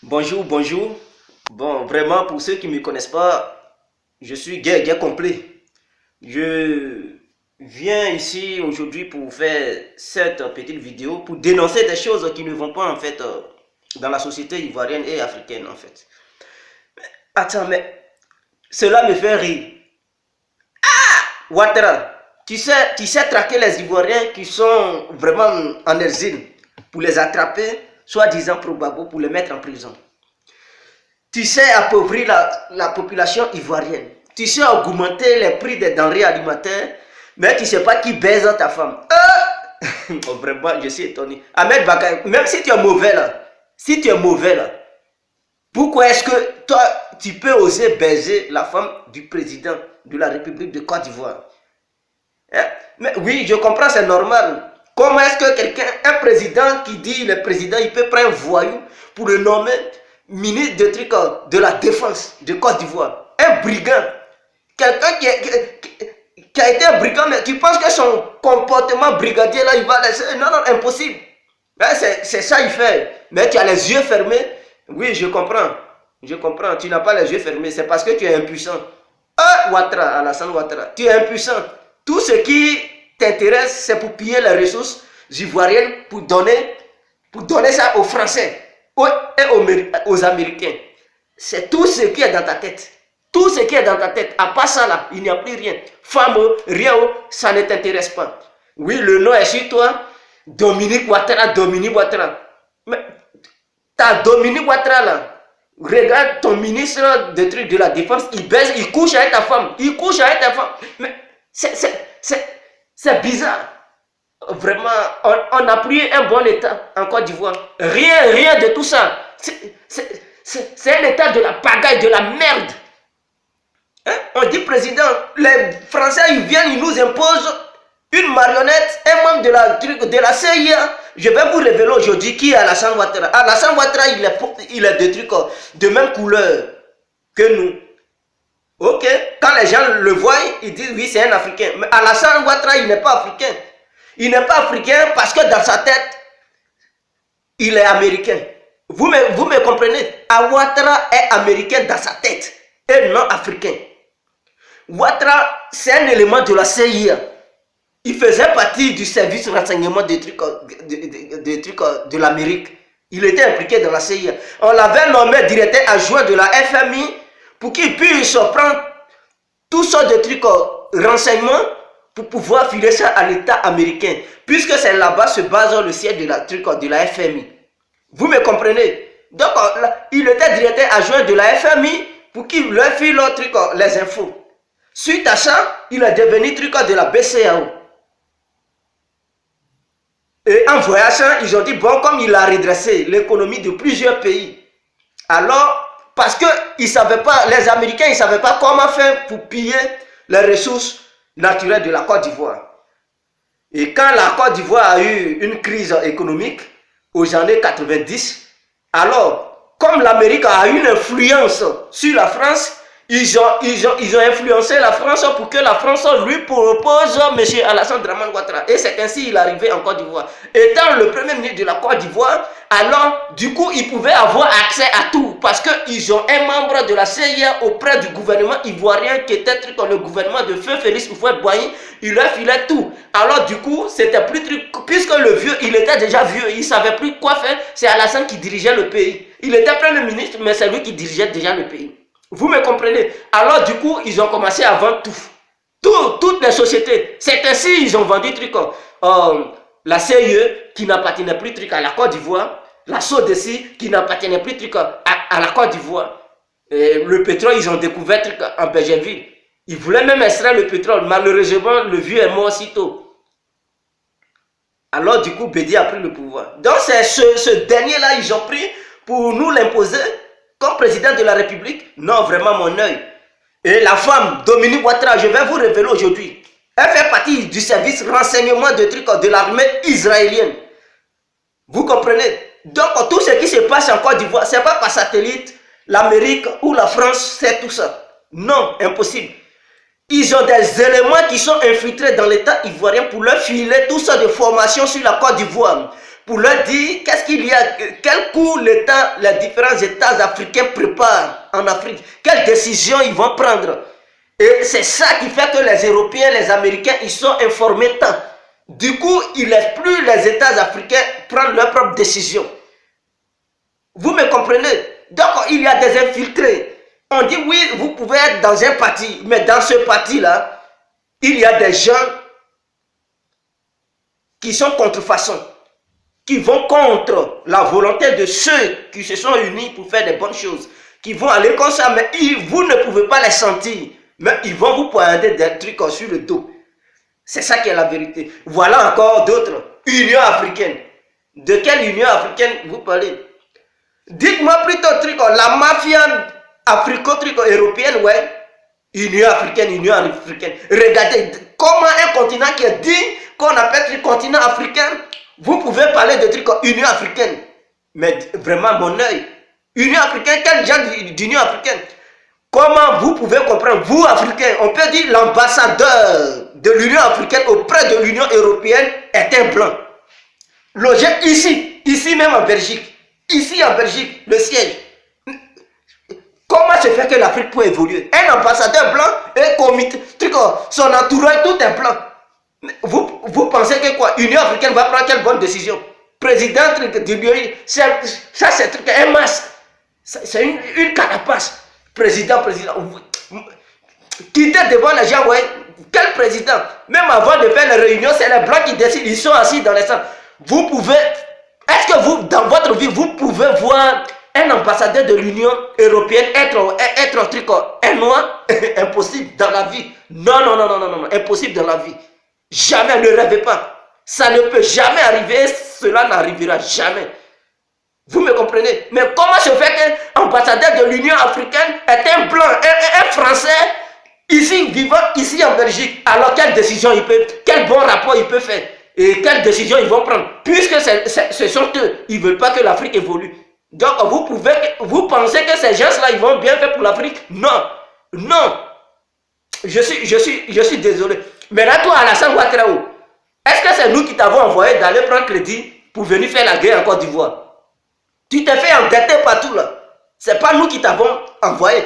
Bonjour, bonjour. Bon, vraiment, pour ceux qui ne me connaissent pas, je suis gay complet. Je viens ici aujourd'hui pour faire cette petite vidéo pour dénoncer des choses qui ne vont pas en fait dans la société ivoirienne et africaine en fait. Attends, mais cela me fait rire. Ouattara, tu sais traquer les Ivoiriens qui sont vraiment en exil pour les attraper, soi-disant pour Gbagbo, pour les mettre en prison. Tu sais appauvrir la population ivoirienne. Tu sais augmenter les prix des denrées alimentaires, mais tu ne sais pas qui baise ta femme. Oh, vraiment, je suis étonné. Ahmed Bakay, même si tu es mauvais là, pourquoi est-ce que toi, tu peux oser baiser la femme du président de la République de Côte d'Ivoire? Hein? Mais oui, je comprends, c'est normal. Comment est-ce que quelqu'un, un président qui dit le président, il peut prendre un voyou pour le nommer ministre de la défense de Côte d'Ivoire? Un brigand. Quelqu'un qui a été un brigand, mais qui pense que son comportement brigadier là, il va laisser. Non, non, impossible. C'est ça il fait. Mais tu as les yeux fermés. Oui, je comprends. Je comprends. Tu n'as pas les yeux fermés. C'est parce que tu es impuissant. Ouattara, Alassane Ouattara, tu es impuissant. Tout ce qui t'intéresse, c'est pour piller les ressources ivoiriennes pour donner ça aux Français et aux Américains. C'est tout ce qui est dans ta tête. Tout ce qui est dans ta tête. À part ça là, il n'y a plus rien. Femme, rien, ça ne t'intéresse pas. Oui, le nom est sur toi. Dominique Ouattara. Mais t'as Dominique Ouattara là. Regarde ton ministre de la Défense, il baise, il couche avec ta femme. Mais c'est bizarre. Vraiment, on n'a plus un bon état en Côte d'Ivoire. Rien de tout ça. C'est un état de la pagaille, de la merde. Hein? On dit président, les Français ils viennent, ils nous imposent une marionnette, un membre de la CIA. Je vais vous révéler aujourd'hui qui est Alassane Ouattara. Alassane Ouattara, il est de trucs de même couleur que nous. Ok, quand les gens le voient, ils disent oui, c'est un Africain. Mais Alassane Ouattara, il n'est pas africain. Il n'est pas africain parce que dans sa tête, il est américain. Vous me comprenez? Ouattara est américain dans sa tête et non africain. Ouattara, c'est un élément de la CIA. Il faisait partie du service de renseignement des trucs de l'Amérique. Il était impliqué dans la CIA. On l'avait nommé directeur adjoint de la FMI pour qu'il puisse prendre toutes sortes de trucs renseignements pour pouvoir filer ça à l'État américain. Puisque c'est là-bas se base le siège de la FMI. Vous me comprenez? Donc, il était directeur adjoint de la FMI pour qu'il leur file les infos. Suite à ça, il est devenu de la BCAO. Et en voyageant, ils ont dit, bon, comme il a redressé l'économie de plusieurs pays, alors, parce que les Américains, ils ne savaient pas comment faire pour piller les ressources naturelles de la Côte d'Ivoire. Et quand la Côte d'Ivoire a eu une crise économique, aux années 90, alors, comme l'Amérique a une influence sur la France, ils ont influencé la France pour que la France lui propose M. Alassane Ouattara. Et c'est ainsi qu'il est arrivé en Côte d'Ivoire. Étant le premier ministre de la Côte d'Ivoire, alors du coup il pouvait avoir accès à tout. Parce qu'ils ont un membre de la CIA auprès du gouvernement ivoirien qui était le gouvernement de feu Félix Houphouët-Boigny. Il leur filait tout. Alors du coup, c'était plus truc. Puisque le vieux, il était déjà vieux, il ne savait plus quoi faire. C'est Alassane qui dirigeait le pays. Il était premier ministre, mais c'est lui qui dirigeait déjà le pays. Vous me comprenez? Alors du coup, ils ont commencé à vendre toutes les sociétés. C'est ainsi ils ont vendu la CIE qui n'appartenait plus à la Côte d'Ivoire, la SODECI qui n'appartenait plus à la Côte d'Ivoire. Le pétrole, ils ont découvert en Bergerville. Ils voulaient même extraire le pétrole. Malheureusement, le vieux est mort aussitôt. Alors du coup, Bédi a pris le pouvoir. Donc c'est ce dernier-là, ils ont pris pour nous l'imposer comme président de la République. Non, vraiment mon œil. Et la femme, Dominique Ouattara, je vais vous révéler aujourd'hui. Elle fait partie du service renseignement de l'armée israélienne. Vous comprenez? Donc tout ce qui se passe en Côte d'Ivoire, ce n'est pas par satellite, l'Amérique ou la France sait tout ça. Non, impossible. Ils ont des éléments qui sont infiltrés dans l'État ivoirien pour leur filer tout ça de formation sur la Côte d'Ivoire. pour leur dire qu'est-ce qu'il y a, quel coup les différents États africains préparent en Afrique, quelles décisions ils vont prendre. Et c'est ça qui fait que les Européens, les Américains, ils sont informés tant. Du coup, ils ne laissent plus les États africains prendre leurs propres décisions. Vous me comprenez? Donc, il y a des infiltrés. On dit oui, vous pouvez être dans un parti, mais dans ce parti-là, il y a des gens qui sont contrefaçons, qui vont contre la volonté de ceux qui se sont unis pour faire des bonnes choses, qui vont aller comme ça, mais vous ne pouvez pas les sentir, mais ils vont vous pointer des trucs sur le dos. C'est ça qui est la vérité. Voilà encore d'autres. Union africaine. De quelle Union africaine vous parlez? Dites-moi plutôt, la mafia africo-européenne, ouais. Union africaine. Regardez, comment un continent qui est dit qu'on appelle le continent africain, vous pouvez parler de Union africaine. Mais vraiment, mon œil. Union africaine, quel genre d'Union africaine? Comment vous pouvez comprendre, vous Africains, on peut dire l'ambassadeur de l'Union africaine auprès de l'Union européenne est un blanc. Logé ici même en Belgique. Ici en Belgique, le siège. Comment se fait que l'Afrique peut évoluer? Un ambassadeur blanc et comité, son entourage, tout est blanc. Vous pensez que quoi? L'Union africaine va prendre quelle bonne décision? Président du l'UE, ça c'est un masque. C'est une carapace. Président. Quittez devant les gens, ouais. Quel président? Même avant de faire les réunions, c'est les blancs qui décident. Ils sont assis dans les salles. Vous pouvez... Est-ce que vous, dans votre vie, vous pouvez voir un ambassadeur de l'Union européenne être un noir? Impossible dans la vie. Non. Impossible dans la vie. Jamais, ne rêvez pas. Ça ne peut jamais arriver. Cela n'arrivera jamais. Vous me comprenez? Mais comment se fait qu'un ambassadeur de l'Union africaine est un blanc, un français, vivant ici en Belgique? Alors quelle décision il peut, quel bon rapport il peut faire? Et quelles décisions ils vont prendre? Puisque ce sont eux, ils ne veulent pas que l'Afrique évolue. Donc vous pensez que ces gens-là, ils vont bien faire pour l'Afrique? Non. Je suis désolé. Mais là, toi, Alassane Ouattara, est-ce que c'est nous qui t'avons envoyé d'aller prendre crédit pour venir faire la guerre en Côte d'Ivoire? Tu t'es fait endetter partout là. C'est pas nous qui t'avons envoyé.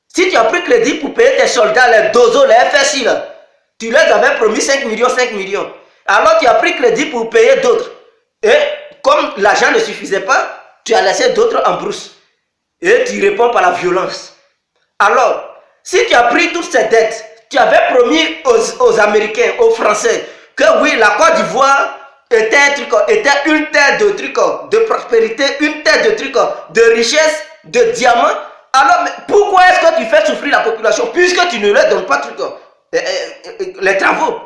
Si tu as pris crédit pour payer tes soldats, les DOZO, les FSI là, tu leur avais promis 5 millions. Alors tu as pris crédit pour payer d'autres. Et comme l'argent ne suffisait pas, tu as laissé d'autres en brousse. Et tu réponds par la violence. Alors, si tu as pris toutes ces dettes, tu avais promis aux Américains, aux Français, que oui, la Côte d'Ivoire était une terre de prospérité, une terre de richesse, de diamants. Alors, pourquoi est-ce que tu fais souffrir la population? Puisque tu ne leur donnes pas les travaux.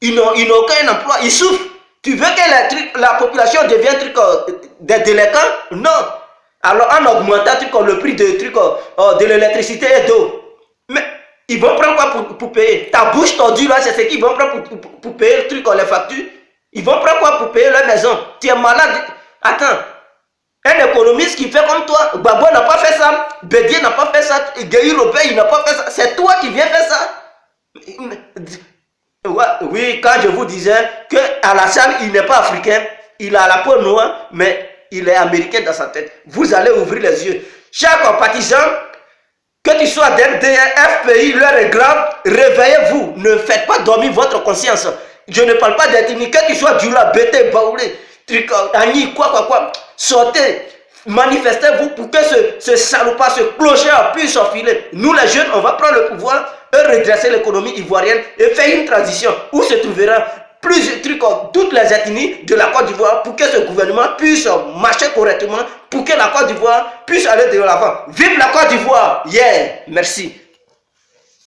Ils n'ont aucun emploi, ils souffrent. Tu veux que la population devienne des délinquants? Non. Alors, en augmentant le prix de l'électricité et d'eau. Mais ils vont prendre quoi pour payer? Ta bouche tordue là, c'est ce qu'ils vont prendre pour payer les factures. Ils vont prendre quoi pour payer leur maison? Tu es malade. Attends. Un économiste qui fait comme toi, Gbagbo n'a pas fait ça, Bédié n'a pas fait ça, Gueye Robert, il n'a pas fait ça. C'est toi qui viens faire ça. Oui, quand je vous disais que Alassane, il n'est pas africain, il a la peau noire, mais il est américain dans sa tête. Vous allez ouvrir les yeux. Chers partisans, que tu sois d'MDR, FPI, l'heure est grave, réveillez-vous. Ne faites pas dormir votre conscience. Je ne parle pas d'ethnie, que tu sois Djoula, Bété, Baoulé, Agni, quoi. Sortez, manifestez-vous pour que ce salopard, ce clochard puisse s'enfiler. Nous les jeunes, on va prendre le pouvoir et redresser l'économie ivoirienne et faire une transition où se trouvera toutes les ethnies de la Côte d'Ivoire pour que ce gouvernement puisse marcher correctement, pour que la Côte d'Ivoire puisse aller de l'avant. Vive la Côte d'Ivoire! Yeah! Merci.